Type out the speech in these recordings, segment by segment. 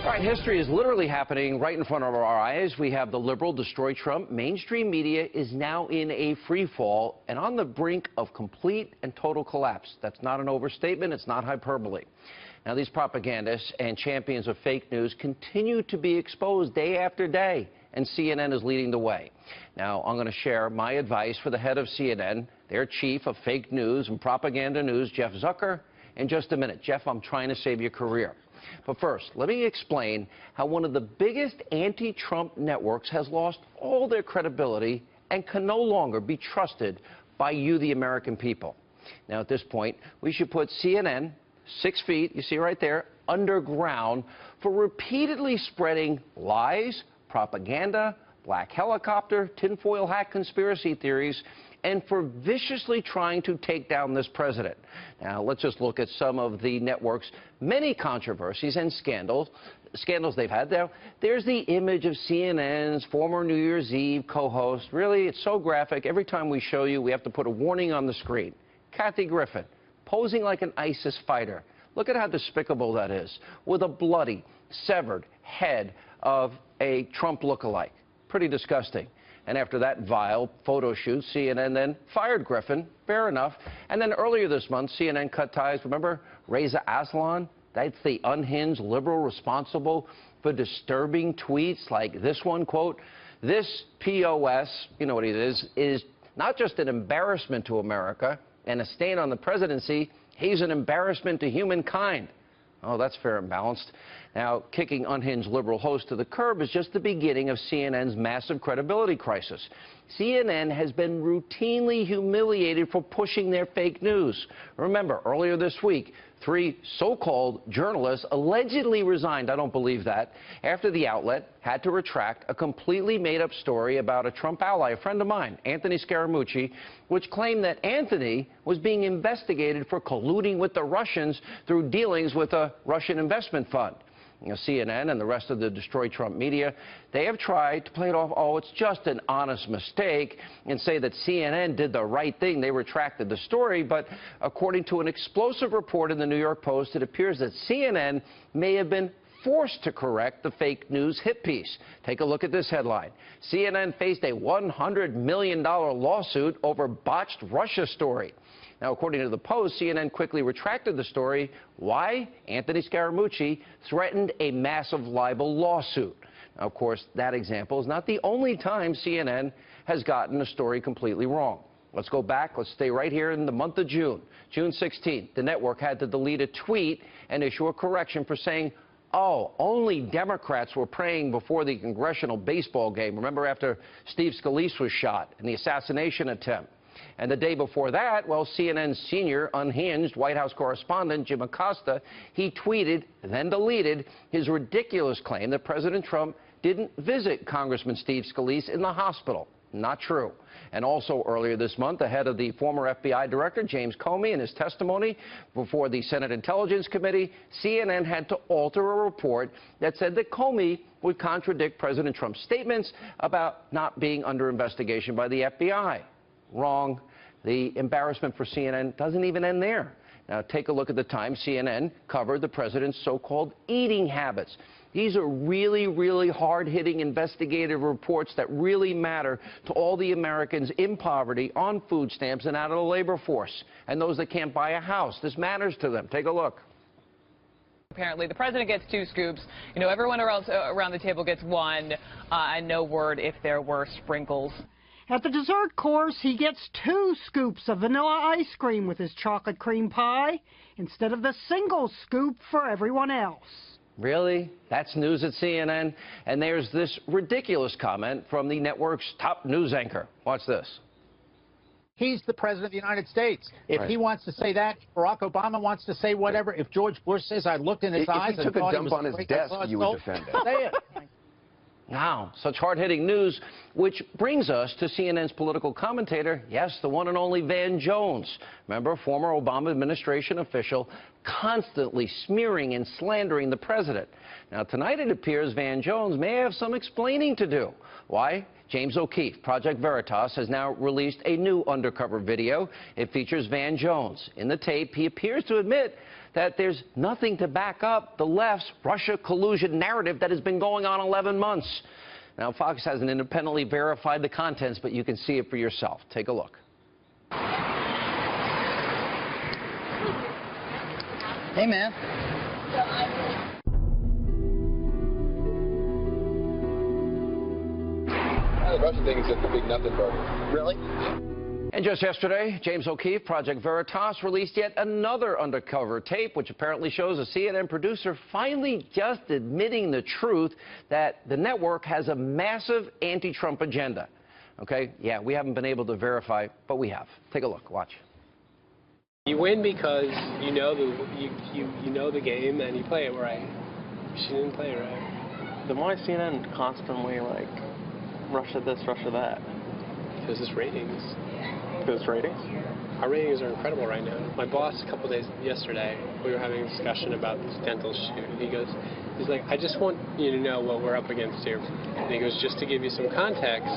All right, history is literally happening right in front of our eyes. We have the liberal destroy Trump. Mainstream media is now in a free fall and on the brink of complete and total collapse. That's not an overstatement. It's not hyperbole. Now, these propagandists and champions of fake news continue to be exposed day after day, and CNN is leading the way. Now, I'm going to share my advice for the head of CNN, their chief of fake news and propaganda news, Jeff Zucker, in just a minute. Jeff, I'm trying to save your career. But first, let me explain how one of the biggest anti-Trump networks has lost all their credibility and can no longer be trusted by you, the American people. Now, at this point, we should put CNN 6 feet, you see right there, underground for repeatedly spreading lies, propaganda, black helicopter, tinfoil hat conspiracy theories, and for viciously trying to take down this president. Now, let's just look at some of the network's many controversies and scandals they've had. Now, there's the image of CNN's former New Year's Eve co-host. Really, it's so graphic. Every time we show you, we have to put a warning on the screen. Kathy Griffin, posing like an ISIS fighter. Look at how despicable that is, with a bloody, severed head of a Trump lookalike. Pretty disgusting. And after that vile photo shoot, CNN then fired Griffin. Fair enough. And then earlier this month, CNN cut ties. Remember Reza Aslan? That's the unhinged liberal responsible for disturbing tweets like this one, quote, "This POS," you know what it is not just an embarrassment to America and a stain on the presidency, he's an embarrassment to humankind. Oh, that's fair and balanced. Now, kicking unhinged liberal hosts to the curb is just the beginning of CNN's massive credibility crisis. CNN has been routinely humiliated for pushing their fake news. Remember, earlier this week, 3 so-called journalists allegedly resigned, I don't believe that, after the outlet had to retract a completely made-up story about a Trump ally, a friend of mine, Anthony Scaramucci, which claimed that Anthony was being investigated for colluding with the Russians through dealings with a Russian investment fund. You know, CNN and the rest of the destroy Trump media, they have tried to play it off, oh, it's just an honest mistake, and say that CNN did the right thing. They retracted the story. But according to an explosive report in the New York Post, it appears that CNN may have been forced to correct the fake news hit piece. Take a look at this headline. CNN faced a $100 million lawsuit over botched Russia story. Now, according to the Post, CNN quickly retracted the story. Why? Anthony Scaramucci threatened a massive libel lawsuit. Now, of course, that example is not the only time CNN has gotten a story completely wrong. Let's go back. Let's stay right here in the month of June. June 16th, the network had to delete a tweet and issue a correction for saying, oh, only Democrats were praying before the congressional baseball game. Remember after Steve Scalise was shot in the assassination attempt? And the day before that, well, CNN's senior unhinged White House correspondent, Jim Acosta, he tweeted, then deleted, his ridiculous claim that President Trump didn't visit Congressman Steve Scalise in the hospital. Not true. And also earlier this month, the head of the former FBI director, James Comey, in his testimony before the Senate Intelligence Committee, CNN had to alter a report that said that Comey would contradict President Trump's statements about not being under investigation by the FBI. Wrong. The embarrassment for CNN doesn't even end there. Now, take a look at the time CNN covered the president's so-called eating habits. These are really, really hard-hitting investigative reports that really matter to all the Americans in poverty, on food stamps, and out of the labor force, and those that can't buy a house. This matters to them. Take a look. Apparently, the president gets 2 scoops. You know, everyone else around the table gets 1, and no word if there were sprinkles. At the dessert course, he gets 2 scoops of vanilla ice cream with his chocolate cream pie instead of the single scoop for everyone else. Really? That's news at CNN? And there's this ridiculous comment from the network's top news anchor. Watch this. He's the president of the United States. If he wants to say that, Barack Obama wants to say whatever. If George Bush says, I looked in his eyes and took a thought dump he was on his desk, you would defend it. Say it. Wow, such hard-hitting news, which brings us to CNN's political commentator, yes, the one and only Van Jones. Remember, former Obama administration official, constantly smearing and slandering the president. Now, tonight it appears Van Jones may have some explaining to do. Why? James O'Keefe, Project Veritas, has now released a new undercover video. It features Van Jones. In the tape, he appears to admit that there's nothing to back up the left's Russia collusion narrative that has been going on 11 months. Now, Fox hasn't independently verified the contents, but you can see it for yourself. Take a look. Hey, man. The Russia thing is just a big nothing burger. Really? And just yesterday, James O'Keefe, Project Veritas, released yet another undercover tape, which apparently shows a CNN producer finally just admitting the truth that the network has a massive anti-Trump agenda. Okay, yeah, we haven't been able to verify, but we have. Take a look. Watch. You win because you know the game and you play it right. She didn't play it right. Then why is CNN constantly like Russia this, Russia that? Because it's ratings. Because it's ratings? Our ratings are incredible right now. My boss, a couple days yesterday, we were having a discussion about this dental shoot, and he's like, I just want you to know what we're up against here. And he goes, just to give you some context,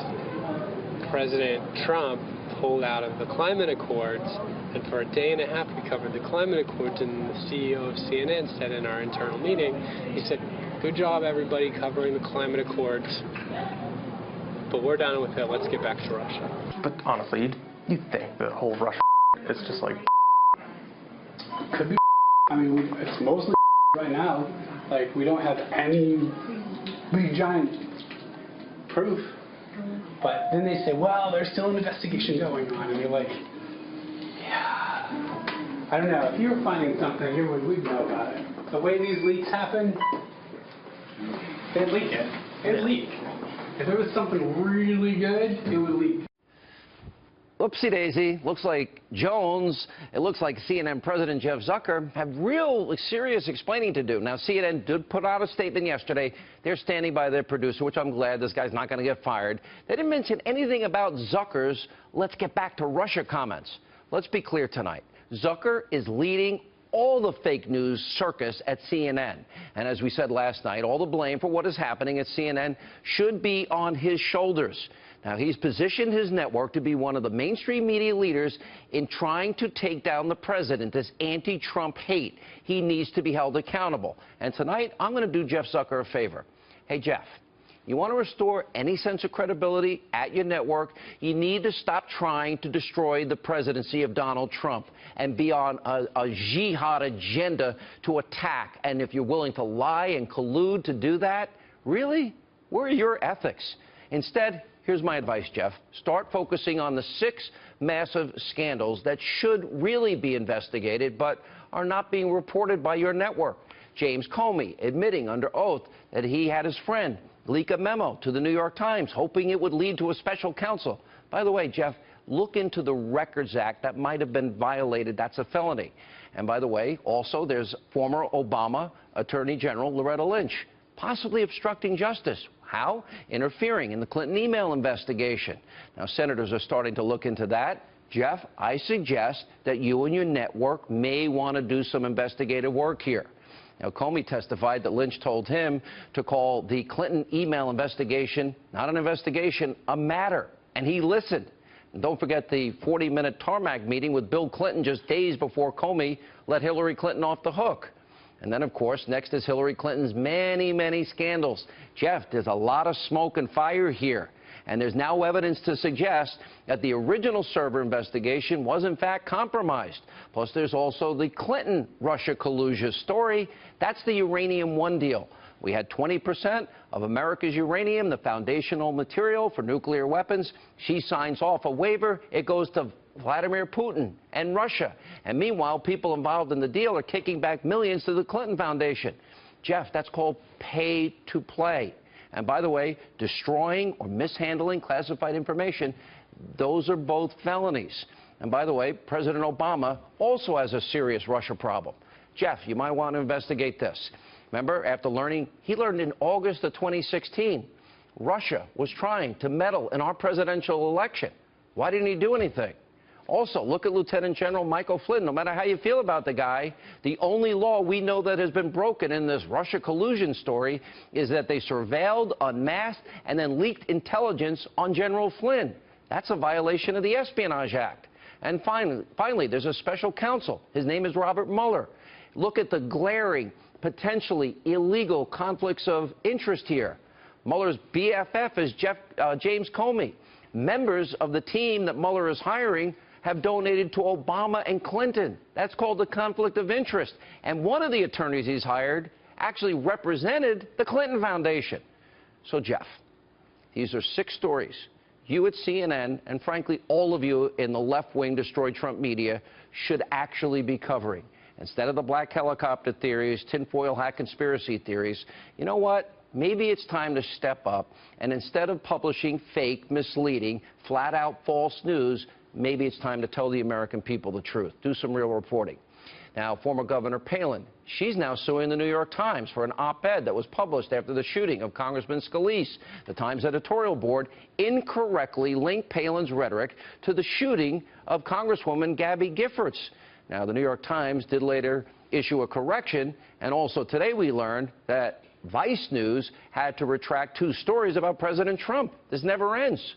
President Trump pulled out of the climate accords, and for a day and a half we covered the climate accords, and the CEO of CNN said in our internal meeting, he said, good job everybody covering the climate accords, but we're done with it, let's get back to Russia. But honestly, you'd think the whole Russia is just like could be. I mean, it's mostly right now. Like, we don't have any big giant proof. But then they say, well, there's still an investigation going on, and you're like, yeah, I don't know. If you were finding something, we'd know about it. The way these leaks happen, they'd leak it. It'd leak. If there was something really good, it would leak. Whoopsie daisy. Looks like Jones, it looks like CNN President Jeff Zucker have real serious explaining to do. Now, CNN did put out a statement yesterday. They're standing by their producer, which I'm glad. This guy's not going to get fired. They didn't mention anything about Zucker's let's get back to Russia comments. Let's be clear tonight. Zucker is leading all the fake news circus at CNN. And as we said last night, all the blame for what is happening at CNN should be on his shoulders. Now, he's positioned his network to be one of the mainstream media leaders in trying to take down the president, this anti-Trump hate. He needs to be held accountable. And tonight, I'm going to do Jeff Zucker a favor. Hey, Jeff, you want to restore any sense of credibility at your network, you need to stop trying to destroy the presidency of Donald Trump and be on a jihad agenda to attack. And if you're willing to lie and collude to do that, really, where are your ethics? Instead, here's my advice, Jeff. Start focusing on the 6 massive scandals that should really be investigated but are not being reported by your network. James Comey admitting under oath that he had his friend leak a memo to the New York Times, hoping it would lead to a special counsel. By the way, Jeff, look into the Records Act that might have been violated. That's a felony. And by the way, also there's former Obama Attorney General Loretta Lynch, possibly obstructing justice. How? Interfering in the Clinton email investigation. Now, senators are starting to look into that. Jeff, I suggest that you and your network may want to do some investigative work here. Now, Comey testified that Lynch told him to call the Clinton email investigation, not an investigation, a matter. And he listened. And don't forget the 40-minute tarmac meeting with Bill Clinton just days before Comey let Hillary Clinton off the hook. And then, of course, next is Hillary Clinton's many, many scandals. Jeff, there's a lot of smoke and fire here. And there's now evidence to suggest that the original server investigation was, in fact, compromised. Plus, there's also the Clinton-Russia collusion story. That's the Uranium One deal. We had 20% of America's uranium, the foundational material for nuclear weapons. She signs off a waiver. It goes to Vladimir Putin and Russia. And meanwhile, people involved in the deal are kicking back millions to the Clinton Foundation. Jeff, that's called pay to play. And by the way, destroying or mishandling classified information, those are both felonies. And by the way, President Obama also has a serious Russia problem. Jeff, you might want to investigate this. Remember, after he learned in August of 2016, Russia was trying to meddle in our presidential election. Why didn't he do anything? Also, look at Lieutenant General Michael Flynn. No matter how you feel about the guy, the only law we know that has been broken in this Russia collusion story is that they surveilled, unmasked, and then leaked intelligence on General Flynn. That's a violation of the Espionage Act. And finally, there's a special counsel. His name is Robert Mueller. Look at the glaring, potentially illegal conflicts of interest here. Mueller's BFF is James Comey. Members of the team that Mueller is hiring have donated to Obama and Clinton. That's called a conflict of interest. And one of the attorneys he's hired actually represented the Clinton Foundation. So, Jeff, these are 6 stories you at CNN, and frankly, all of you in the left-wing destroy Trump media should actually be covering. Instead of the black helicopter theories, tinfoil hat conspiracy theories, you know what? Maybe it's time to step up, and instead of publishing fake, misleading, flat-out false news, maybe it's time to tell the American people the truth. Do some real reporting. Now, former Governor Palin, she's now suing the New York Times for an op-ed that was published after the shooting of Congressman Scalise. The Times editorial board incorrectly linked Palin's rhetoric to the shooting of Congresswoman Gabby Giffords. Now, the New York Times did later issue a correction, and also today we learned that Vice News had to retract 2 stories about President Trump. This never ends.